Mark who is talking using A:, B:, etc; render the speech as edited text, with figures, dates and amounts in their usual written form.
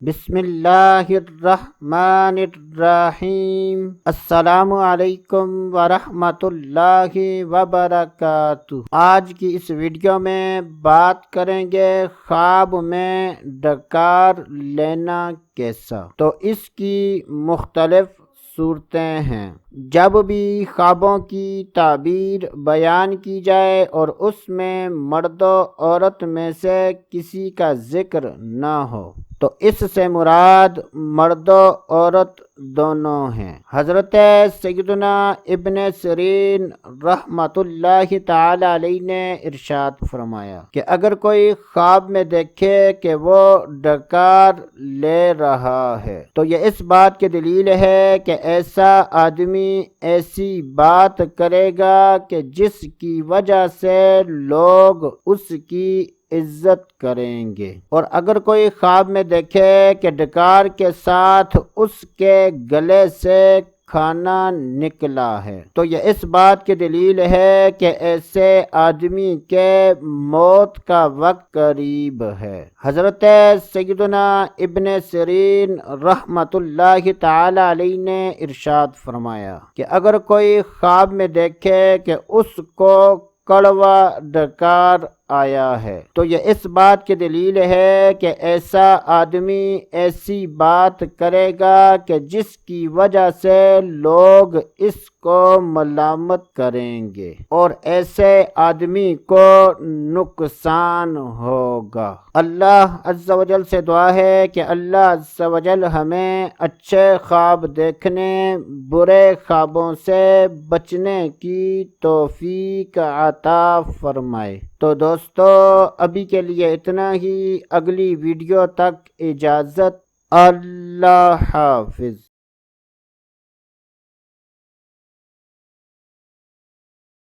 A: بسم اللہ الرحمن الرحیم۔ السلام علیکم ورحمۃ اللہ وبرکاتہ۔ آج کی اس ویڈیو میں بات کریں گے خواب میں ڈکار لینا کیسا۔ تو اس کی مختلف صورتیں ہیں۔ جب بھی خوابوں کی تعبیر بیان کی جائے اور اس میں مرد و عورت میں سے کسی کا ذکر نہ ہو تو اس سے مراد مرد و عورت دونوں ہیں۔ حضرت سیدنا ابن سیرین رحمۃ اللہ تعالی علیہ نے ارشاد فرمایا کہ اگر کوئی خواب میں دیکھے کہ وہ ڈکار لے رہا ہے تو یہ اس بات کی دلیل ہے کہ ایسا آدمی ایسی بات کرے گا کہ جس کی وجہ سے لوگ اس کی عزت کریں گے، اور اگر کوئی خواب میں دیکھے کہ ڈکار کے ساتھ اس کے گلے سے کھانا نکلا ہے تو یہ اس بات کی دلیل ہے کہ ایسے آدمی کے موت کا وقت قریب ہے۔ حضرت سیدنا ابن سیرین رحمۃ اللہ تعالی علیہ نے ارشاد فرمایا کہ اگر کوئی خواب میں دیکھے کہ اس کو کڑوا ڈکار آیا ہے تو یہ اس بات کی دلیل ہے کہ ایسا آدمی ایسی بات کرے گا کہ جس کی وجہ سے لوگ اس کو ملامت کریں گے اور ایسے آدمی کو نقصان ہوگا۔ اللہ عز و جل سے دعا ہے کہ اللہ عز و جل ہمیں اچھے خواب دیکھنے، برے خوابوں سے بچنے کی توفیق عطا فرمائے۔ تو دوستو ابھی کے لیے اتنا ہی، اگلی ویڈیو تک اجازت، اللہ حافظ۔